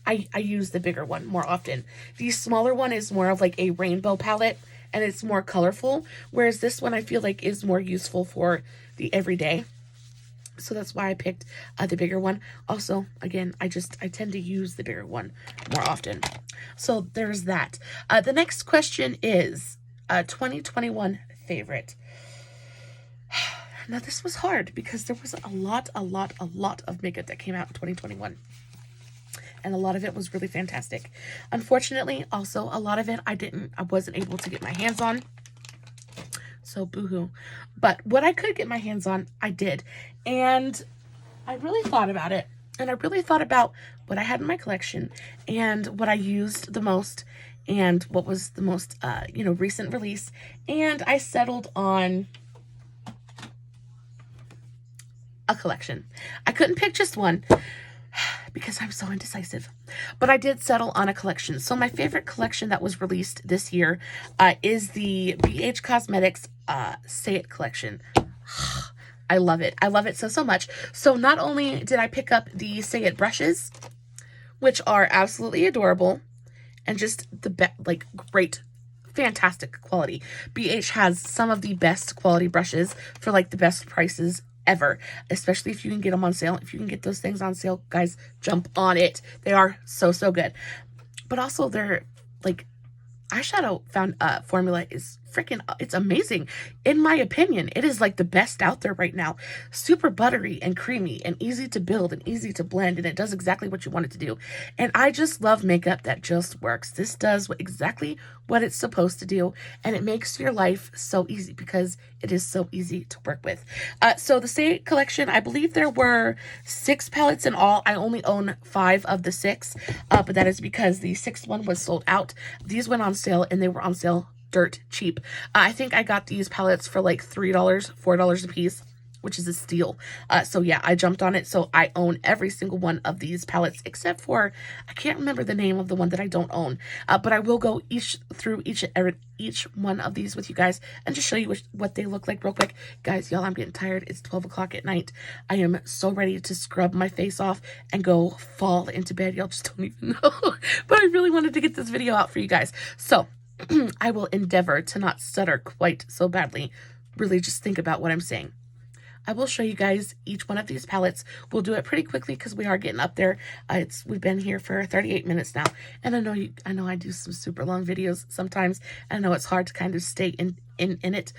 I use the bigger one more often. The smaller one is more of like a rainbow palette, and it's more colorful, whereas this one I feel like is more useful for the everyday. So that's why I picked the bigger one. Also, again, I tend to use the bigger one more often. So there's that. The next question is 2021 favorite. Now this was hard because there was a lot of makeup that came out in 2021. And a lot of it was really fantastic. Unfortunately, also a lot of it I wasn't able to get my hands on. So boohoo. But what I could get my hands on, I did. And I really thought about it. And I really thought about what I had in my collection and what I used the most and what was the most, recent release. And I settled on a collection. I couldn't pick just one because I'm so indecisive, but I did settle on a collection. So my favorite collection that was released this year is the BH Cosmetics Say It collection. I love it. I love it so much. So not only did I pick up the Say It brushes, which are absolutely adorable and just the great, fantastic quality. BH has some of the best quality brushes for like the best prices ever, especially if you can get them on sale. If you can get those things on sale, guys, jump on it. They are so good. But also their like eyeshadow formula is freaking, it's amazing. In my opinion, it is like the best out there right now. Super buttery and creamy and easy to build and easy to blend, and it does exactly what you want it to do. And I just love makeup that just works. This does exactly what it's supposed to do, and it makes your life so easy because it is so easy to work with. So the Say It collection, I believe there were 6 palettes in all. I only own 5 of the 6, but that is because the 6th one was sold out. These went on sale, and they were on sale dirt cheap. I think I got these palettes for like $3, $4 a piece, which is a steal. So yeah, I jumped on it. So I own every single one of these palettes except for, I can't remember the name of the one that I don't own. But I will go through each one of these with you guys and just show you what they look like real quick. Guys, y'all, I'm getting tired. It's 12 o'clock at night. I am so ready to scrub my face off and go fall into bed. Y'all just don't even know. But I really wanted to get this video out for you guys. So I will endeavor to not stutter quite so badly. Really just think about what I'm saying. I will show you guys each one of these palettes. We'll do it pretty quickly because we are getting up there. We've been here for 38 minutes now, and I know I do some super long videos sometimes. I know it's hard to kind of stay in it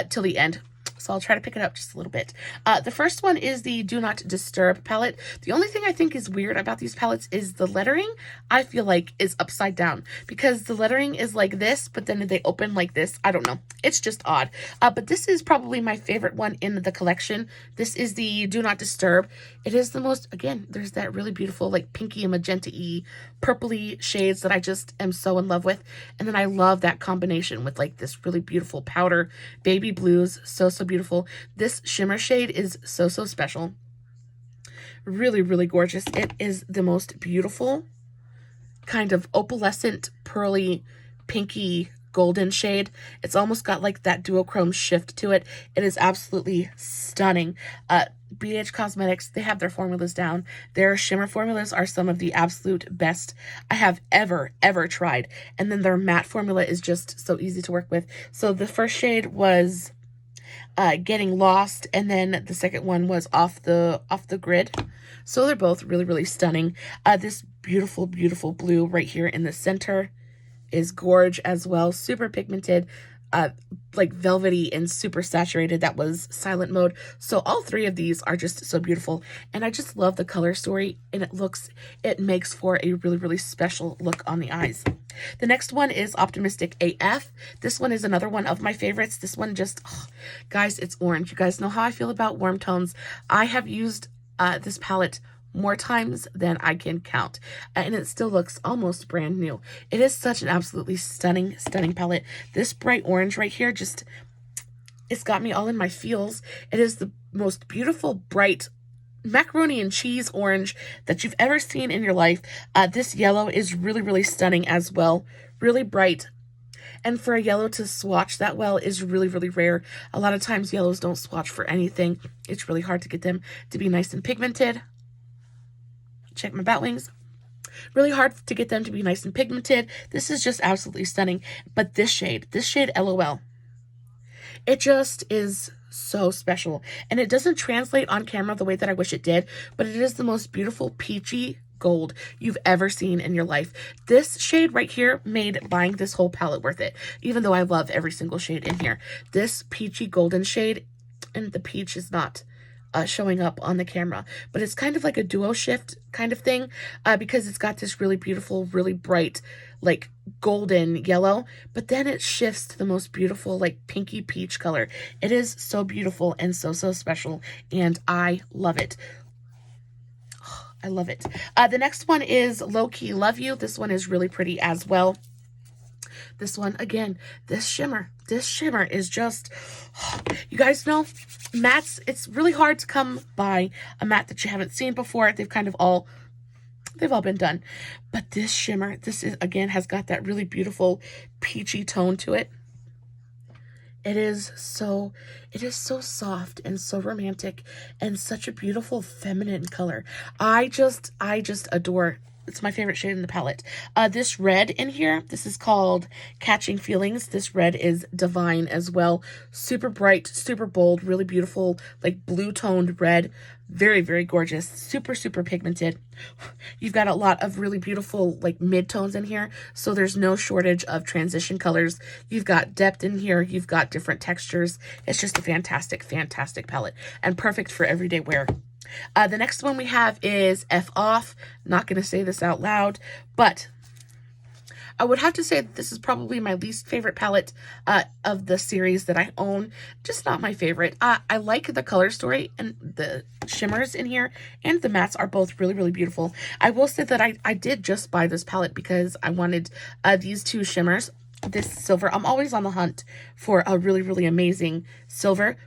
till the end. So I'll try to pick it up just a little bit. The first one is the Do Not Disturb palette. The only thing I think is weird about these palettes is the lettering, I feel like, is upside down. Because the lettering is like this, but then they open like this. I don't know. It's just odd. But this is probably my favorite one in the collection. This is the Do Not Disturb. It is the most, again, there's that really beautiful, like, pinky and magenta-y, purpley shades that I just am so in love with. And then I love that combination with, like, this really beautiful powder, baby blues. So beautiful. This shimmer shade is so special. Really gorgeous. It is the most beautiful kind of opalescent, pearly, pinky, golden shade. It's almost got like that duochrome shift to it. It is absolutely stunning. BH Cosmetics, they have their formulas down. Their shimmer formulas are some of the absolute best I have ever tried. And then their matte formula is just so easy to work with. So the first shade was Getting Lost, and then the second one was Off the Grid. So they're both really, really stunning. This beautiful, beautiful blue right here in the center is gorge as well. Super pigmented, like velvety and super saturated. That was Silent Mode. So all three of these are just so beautiful. And I just love the color story, and it makes for a really, really special look on the eyes. The next one is Optimistic AF. This one is another one of my favorites. This one just, oh, guys, it's orange. You guys know how I feel about warm tones. I have used this palette more times than I can count, and it still looks almost brand new. It is such an absolutely stunning, stunning palette. This bright orange right here, just, it's got me all in my feels. It is the most beautiful, bright macaroni and cheese orange that you've ever seen in your life. This yellow is really, really stunning as well. Really bright. And for a yellow to swatch that well is really, really rare. A lot of times yellows don't swatch for anything. It's really hard to get them to be nice and pigmented. Check my bat wings. Really hard to get them to be nice and pigmented. This is just absolutely stunning. But this shade LOL, it just is so special. And it doesn't translate on camera the way that I wish it did, but it is the most beautiful peachy gold you've ever seen in your life. This shade right here made buying this whole palette worth it, even though I love every single shade in here. This peachy golden shade, and the peach is not showing up on the camera, but it's kind of like a duo shift kind of thing, because it's got this really beautiful, really bright, like golden yellow, but then it shifts to the most beautiful, like pinky peach color. It is so beautiful and so, so special, and I love it. I love it. The next one is Low Key Love You. This one is really pretty as well. This one, again, this shimmer is just, you guys know, mattes, it's really hard to come by a matte that you haven't seen before. They've all been done. But this shimmer, this is, again, has got that really beautiful peachy tone to it. It is so soft and so romantic and such a beautiful feminine color. I just adore. It's my favorite shade in the palette. This red in here, this is called Catching Feelings. This red is divine as well. Super bright, super bold, really beautiful, like blue toned red. Very, very gorgeous. Super, super pigmented. You've got a lot of really beautiful, like mid-tones in here, so there's no shortage of transition colors. You've got depth in here. You've got different textures. It's just a fantastic, fantastic palette, and perfect for everyday wear. The next one we have is F Off. Not going to say this out loud, but I would have to say that this is probably my least favorite palette of the series that I own. Just not my favorite. I like the color story, and the shimmers in here and the mattes are both really, really beautiful. I will say that I did just buy this palette because I wanted these two shimmers. This silver, I'm always on the hunt for a really, really amazing silver.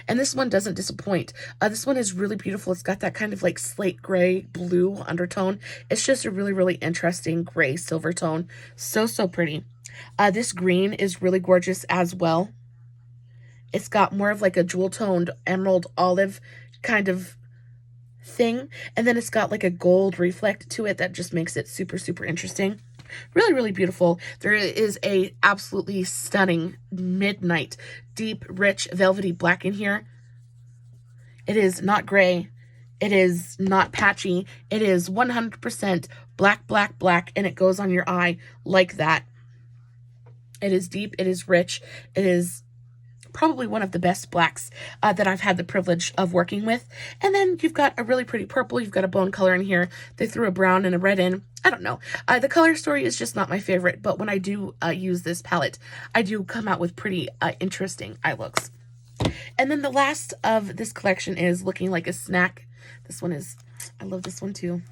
And this one doesn't disappoint. This one is really beautiful. It's got that kind of like slate gray blue undertone. It's just a really, really interesting gray silver tone. So, so pretty. This green is really gorgeous as well. It's got more of like a jewel toned emerald olive kind of thing. And then it's got like a gold reflect to it that just makes it super, super interesting. Really, really beautiful. There is a absolutely stunning midnight, deep, rich, velvety black in here. It is not gray. It is not patchy. It is 100% black, black, black, and it goes on your eye like that. It is deep. It is rich. It is probably one of the best blacks that I've had the privilege of working with. And then you've got a really pretty purple. You've got a bone color in here. They threw a brown and a red in. I don't know. The color story is just not my favorite, but when I do use this palette, I do come out with pretty interesting eye looks. And then the last of this collection is Looking Like a Snack. This one is, I love this one too.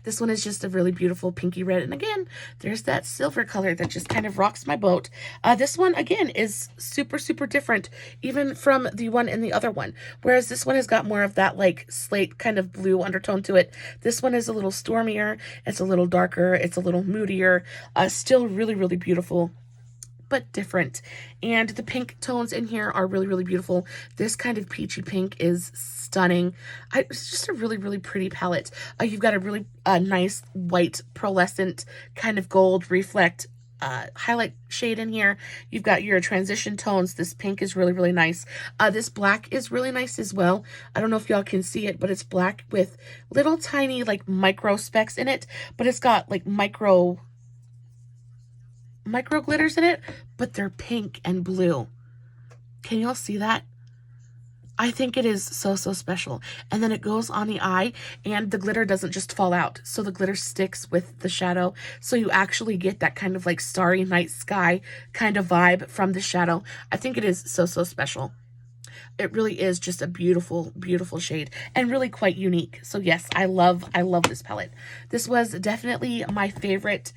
This one is just a really beautiful pinky red. And again, there's that silver color that just kind of rocks my boat. This one, again, is super, super different, even from the one in the other one. Whereas this one has got more of that like slate kind of blue undertone to it. This one is a little stormier. It's a little darker. It's a little moodier. Still really, really beautiful, but different. And the pink tones in here are really, really beautiful. This kind of peachy pink is stunning. It's just a really, really pretty palette. You've got a really nice white pearlescent kind of gold reflect highlight shade in here. You've got your transition tones. This pink is really, really nice. This black is really nice as well. I don't know if y'all can see it, but it's black with little tiny like micro specks in it, but it's got like micro glitters in it, but they're pink and blue. Can y'all see that? I think it is so, so special. And then it goes on the eye and the glitter doesn't just fall out. So the glitter sticks with the shadow. So you actually get that kind of like starry night sky kind of vibe from the shadow. I think it is so, so special. It really is just a beautiful, beautiful shade and really quite unique. So yes, I love this palette. This was definitely my favorite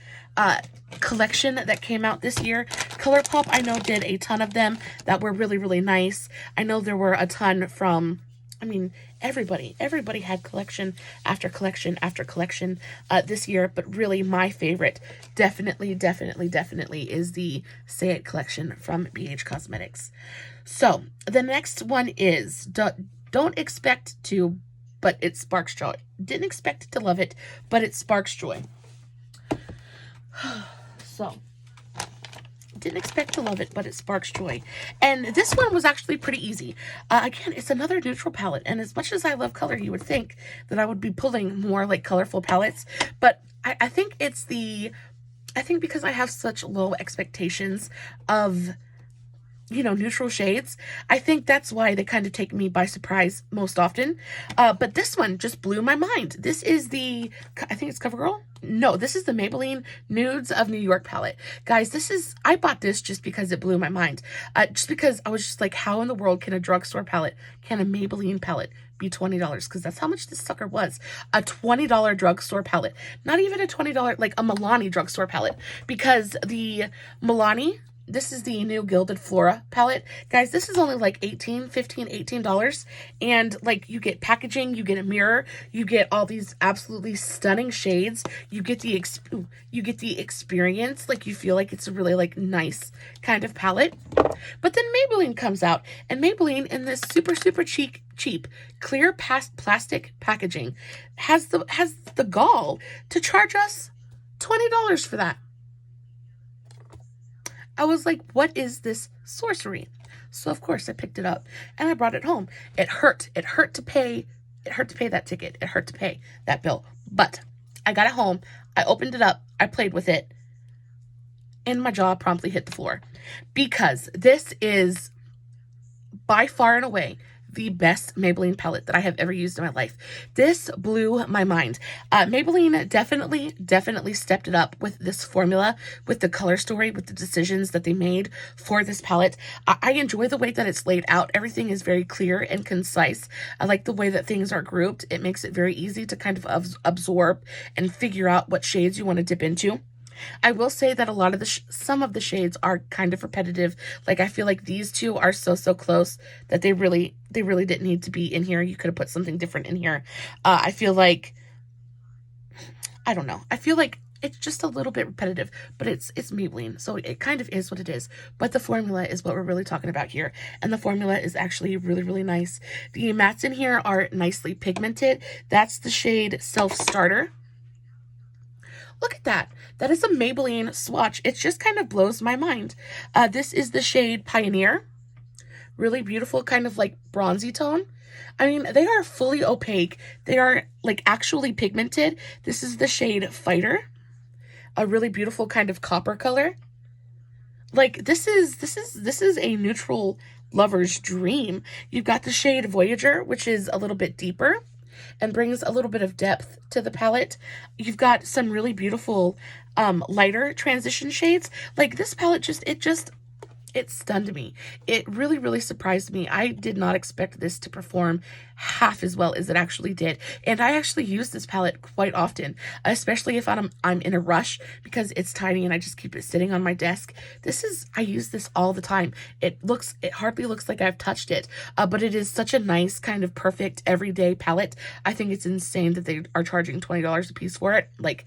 collection that came out this year. ColourPop, I know, did a ton of them that were really, really nice. I know there were a ton from, I mean, everybody had collection after collection after collection this year, but really my favorite definitely is the Say It collection from BH Cosmetics. So the next one is Don't Expect To, but it sparks joy. Didn't expect to love it, but it sparks joy. So didn't expect to love it, but it sparks joy. And this one was actually pretty easy. Again, it's another neutral palette, and as much as I love color, you would think that I would be pulling more like colorful palettes, but I think it's I think because I have such low expectations of, you know, neutral shades, I think that's why they kind of take me by surprise most often. But this one just blew my mind. This is I think it's CoverGirl. No, this is the Maybelline Nudes of New York palette. Guys, I bought this just because it blew my mind. Just because I was just like, how in the world can a drugstore palette, can a Maybelline palette be $20? Because that's how much this sucker was. A $20 drugstore palette. Not even a $20, like a Milani drugstore palette. Because the Milani, this is the new Gilded Flora palette. Guys, this is only like $18. And like you get packaging, you get a mirror, you get all these absolutely stunning shades. You get the experience. Like you feel like it's a really like nice kind of palette. But then Maybelline comes out, and Maybelline in this super, super cheap clear plastic packaging has the gall to charge us $20 for that. I was like, what is this sorcery? So of course I picked it up and I brought it home. It hurt to pay that ticket. It hurt to pay that bill. But I got it home. I opened it up. I played with it. And my jaw promptly hit the floor. Because this is by far and away the best Maybelline palette that I have ever used in my life. This blew my mind. Maybelline definitely stepped it up with this formula, with the color story, with the decisions that they made for this palette. I enjoy the way that it's laid out. Everything is very clear and concise. I like the way that things are grouped. It makes it very easy to kind of absorb and figure out what shades you want to dip into. I will say that a lot of some of the shades are kind of repetitive. Like I feel like these two are so close that they really didn't need to be in here. You could have put something different in here. I feel like, I don't know. I feel like it's just a little bit repetitive, but it's Maybelline, so it kind of is what it is. But the formula is what we're really talking about here, and the formula is actually really nice. The mattes in here are nicely pigmented. That's the shade Self Starter. Look at that. That is a Maybelline swatch. It just kind of blows my mind. This is the shade Pioneer. Really beautiful, kind of like bronzy tone. I mean, they are fully opaque. They are like actually pigmented. This is the shade Fighter. A really beautiful kind of copper color. Like this is a neutral lover's dream. You've got the shade Voyager, which is a little bit deeper and brings a little bit of depth to the palette. You've got some really beautiful lighter transition shades. Like this palette it stunned me. It really surprised me. I did not expect this to perform half as well as it actually did. And I actually use this palette quite often, especially if I'm in a rush because it's tiny and I just keep it sitting on my desk. I use this all the time. It hardly looks like I've touched it, but it is such a nice kind of perfect everyday palette. I think it's insane that they are charging $20 a piece for it. Like,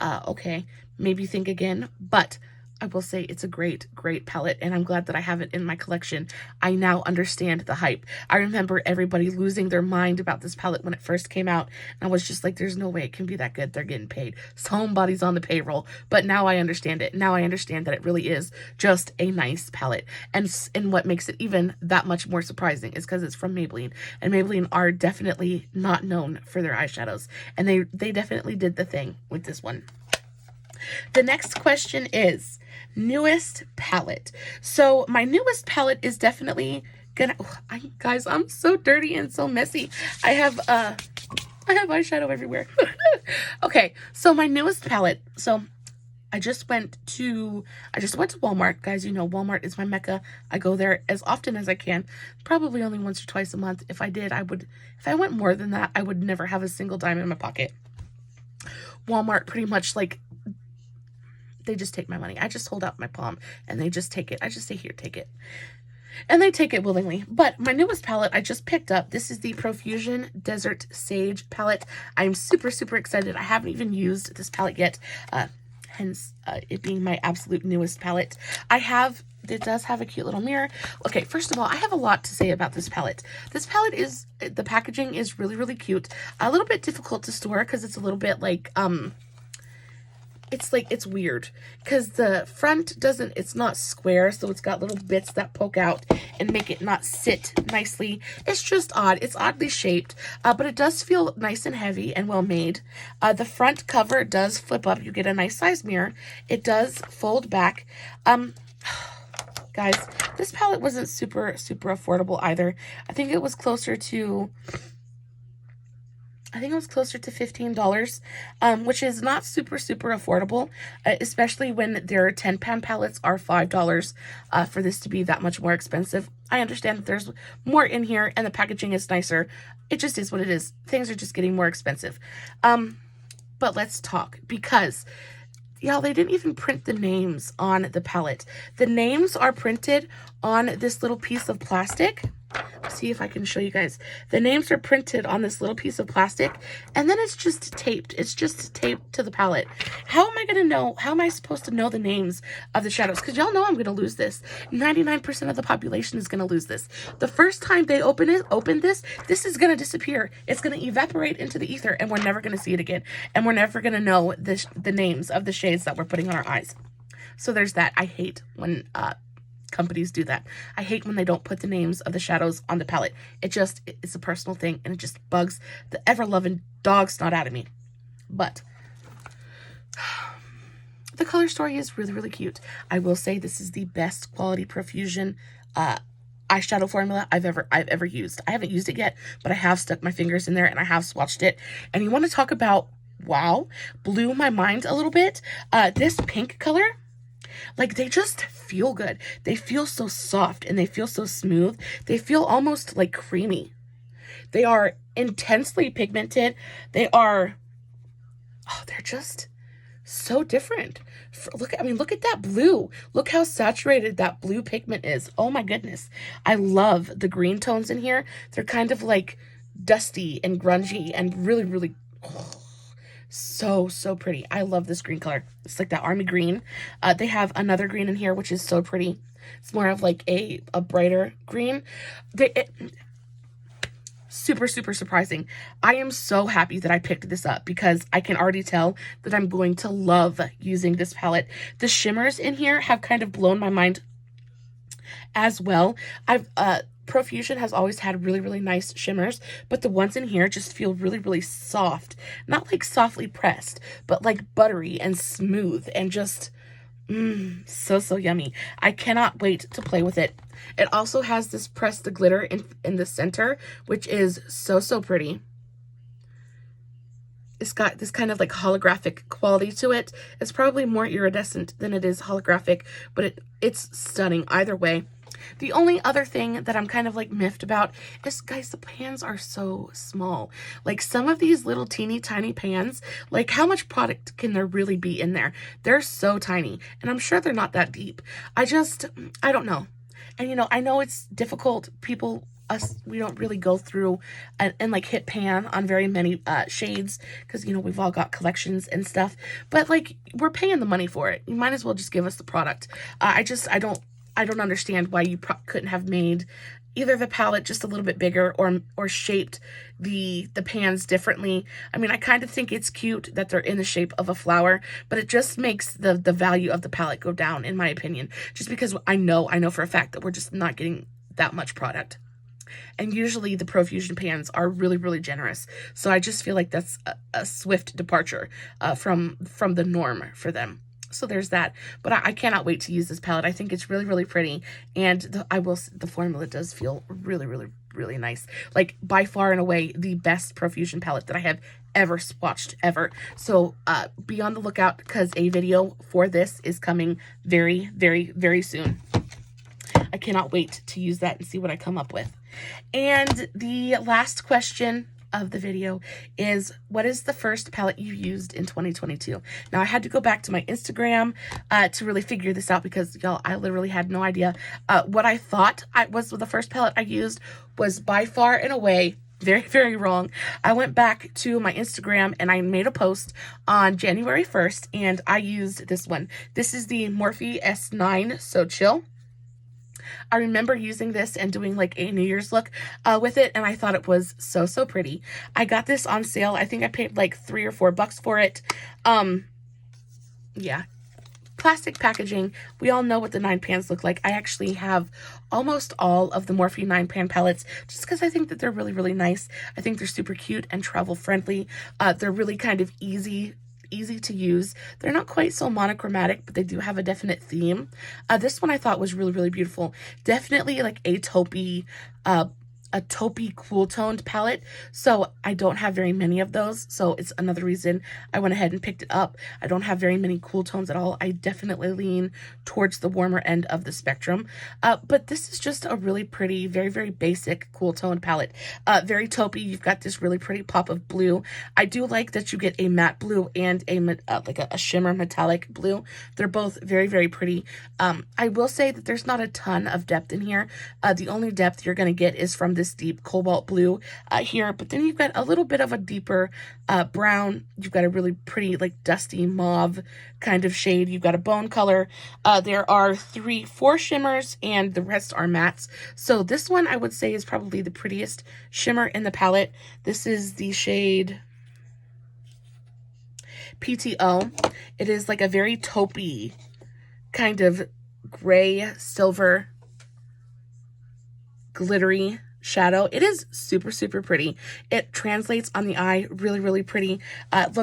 okay, maybe think again, but I will say it's a great, great palette, and I'm glad that I have it in my collection. I now understand the hype. I remember everybody losing their mind about this palette when it first came out, and I was just like, there's no way it can be that good. They're getting paid. Somebody's on the payroll. But now I understand it. Now I understand that it really is just a nice palette. And what makes it even that much more surprising is because it's from Maybelline, and Maybelline are definitely not known for their eyeshadows, and they definitely did the thing with this one. The next question is newest palette. So my newest palette is definitely gonna, guys, I'm so dirty and so messy. I have eyeshadow everywhere. Okay, so my newest palette. So I just went to Walmart. Guys, you know Walmart is my mecca. I go there as often as I can, probably only once or twice a month. If I went more than that, I would never have a single dime in my pocket. Walmart pretty much, like, they just take my money. I just hold out my palm and they just take it. I just say, here, take it. And they take it willingly. But my newest palette I just picked up. This is the Profusion Desert Sage palette. I'm super, super excited. I haven't even used this palette yet. Hence it being my absolute newest palette. It does have a cute little mirror. Okay, first of all, I have a lot to say about this palette. This palette the packaging is really, really cute. A little bit difficult to store because it's a little bit like, it's weird because the front it's not square, so it's got little bits that poke out and make it not sit nicely. It's just odd. It's oddly shaped, but it does feel nice and heavy and well made. The front cover does flip up. You get a nice size mirror. It does fold back. Guys, this palette wasn't super, super affordable either. I think it was closer to $15, which is not super, super affordable, especially when their 10-pound palettes are $5 for this to be that much more expensive. I understand that there's more in here and the packaging is nicer. It just is what it is. Things are just getting more expensive. But let's talk, because y'all, they didn't even print the names on the palette. The names are printed on this little piece of plastic. See if I can show you guys. The names are printed on this little piece of plastic, and then it's just taped. It's just taped to the palette. How am I going to know? How am I supposed to know the names of the shadows? Because y'all know I'm going to lose this. 99% of the population is going to lose this. The first time they open this is going to disappear. It's going to evaporate into the ether, and we're never going to see it again. And we're never going to know the names of the shades that we're putting on our eyes. So there's that. I hate when companies do that. I hate when they don't put the names of the shadows on the palette. It's a personal thing, and it just bugs the ever-loving dog snot out of me. But the color story is really, really cute. I will say this is the best quality Profusion eyeshadow formula I've ever used. I haven't used it yet, but I have stuck my fingers in there and I have swatched it. And you want to talk about, wow, blew my mind a little bit. This pink color, like, they just feel good. They feel so soft and they feel so smooth. They feel almost like creamy. They are intensely pigmented. They're just so different. Look at that blue. Look how saturated that blue pigment is. Oh my goodness. I love the green tones in here. They're kind of like dusty and grungy and really, really, so pretty. I love this green color. It's like that army green. They have another green in here, which is so pretty. It's more of like a brighter green. Super, super surprising. I am so happy that I picked this up because I can already tell that I'm going to love using this palette. The shimmers in here have kind of blown my mind as well. Profusion has always had really, really nice shimmers, but the ones in here just feel really, really soft. Not like softly pressed, but like buttery and smooth and just so yummy. I cannot wait to play with it. It also has this press the glitter in the center, which is so pretty. It's got this kind of like holographic quality to it. It's probably more iridescent than it is holographic, but it's stunning either way. The only other thing that I'm kind of like miffed about is, guys, the pans are so small. Like, some of these little teeny tiny pans, like, how much product can there really be in there? They're so tiny, and I'm sure they're not that deep. I don't know. And, you know, I know it's difficult. People we don't really go through and like hit pan on very many shades, because you know we've all got collections and stuff, but like we're paying the money for it. You might as well just give us the product. I don't understand why you couldn't have made either the palette just a little bit bigger, or shaped the pans differently. I mean, I kind of think it's cute that they're in the shape of a flower, but it just makes the value of the palette go down, in my opinion, just because I know for a fact that we're just not getting that much product. And usually the Profusion pans are really, really generous. So I just feel like that's a swift departure from the norm for them. So there's that. But I cannot wait to use this palette. I think it's really, really pretty. And the formula does feel really, really, really nice. Like, by far and away, the best Profusion palette that I have ever swatched, ever. So be on the lookout, because a video for this is coming very, very, very soon. I cannot wait to use that and see what I come up with. And the last question of the video is, what is the first palette you used in 2022? Now, I had to go back to my Instagram to really figure this out, because y'all, I literally had no idea. What I thought was the first palette I used was by far and away very, very wrong. I went back to my Instagram and I made a post on January 1st, and I used this one. This is the Morphe S9 So Chill. I remember using this and doing like a New Year's look with it, and I thought it was so, so pretty. I got this on sale. I think I paid like $3 or $4 for it. Yeah. Plastic packaging. We all know what the 9-pans look like. I actually have almost all of the Morphe 9-pan palettes, just because I think that they're really, really nice. I think they're super cute and travel friendly. They're really kind of easy to use. They're not quite so monochromatic, but they do have a definite theme. This one I thought was really, really beautiful. Definitely like a taupey cool toned palette, so I don't have very many of those, so it's another reason I went ahead and picked it up. I don't have very many cool tones at all. I definitely lean towards the warmer end of the spectrum, but this is just a really pretty, very, very basic cool toned palette. Very taupey. You've got this really pretty pop of blue. I do like that you get a matte blue and a shimmer metallic blue. They're both very, very pretty. I will say that there's not a ton of depth in here. The only depth you're going to get is from this deep cobalt blue here, but then you've got a little bit of a deeper brown. You've got a really pretty like dusty mauve kind of shade. You've got a bone color. There are 4 shimmers, and the rest are mattes. So this one I would say is probably the prettiest shimmer in the palette. This is the shade PTO. It is like a very taupey kind of gray silver glittery shadow. It is super, super pretty. It translates on the eye really, really pretty. It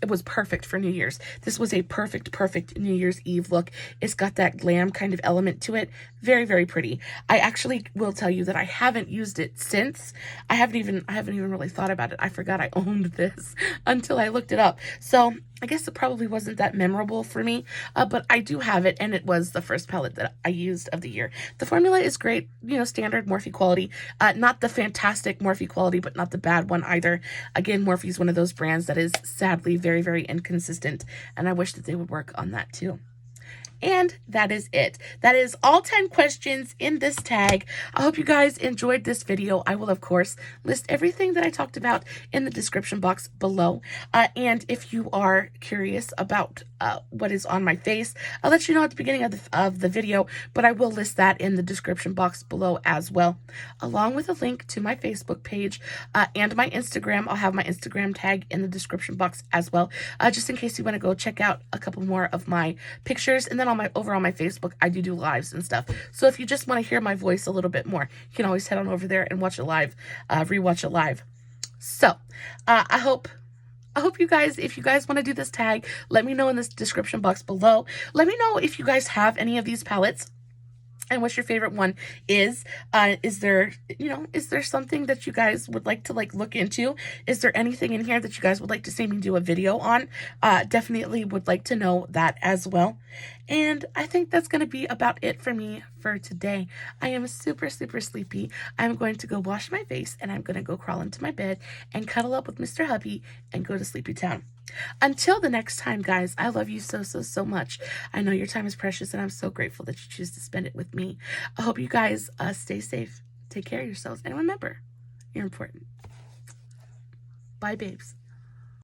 was perfect for New Year's. This was a perfect New Year's Eve look. It's got that glam kind of element to it. Very, very pretty. I actually will tell you that I haven't used it since. I haven't even really thought about it. I forgot I owned this until I looked it up. So I guess it probably wasn't that memorable for me, but I do have it, and it was the first palette that I used of the year. The formula is great, you know, standard Morphe quality. Not the fantastic Morphe quality, but not the bad one either. Again, Morphe is one of those brands that is sadly very, very inconsistent, and I wish that they would work on that too. And that is it. That is all 10 questions in this tag. I hope you guys enjoyed this video. I will, of course, list everything that I talked about in the description box below. And if you are curious about what is on my face, I'll let you know at the beginning of the video, but I will list that in the description box below as well, along with a link to my Facebook page and my Instagram. I'll have my Instagram tag in the description box as well, just in case you want to go check out a couple more of my pictures. And then over on my Facebook, I do lives and stuff. So if you just want to hear my voice a little bit more, you can always head on over there and watch it live, rewatch it live. So I hope you guys, if you guys want to do this tag, let me know in this description box below. Let me know if you guys have any of these palettes and what your favorite one is. Is there something that you guys would like to look into? Is there anything in here that you guys would like to see me do a video on? Definitely would like to know that as well. And I think that's going to be about it for me for today. I am super, super sleepy. I'm going to go wash my face, and I'm going to go crawl into my bed and cuddle up with Mr. Hubby and go to Sleepy Town. Until the next time, guys, I love you so, so, so much. I know your time is precious, and I'm so grateful that you choose to spend it with me. I hope you guys stay safe. Take take care of yourselves. And remember, you're important. Bye, babes.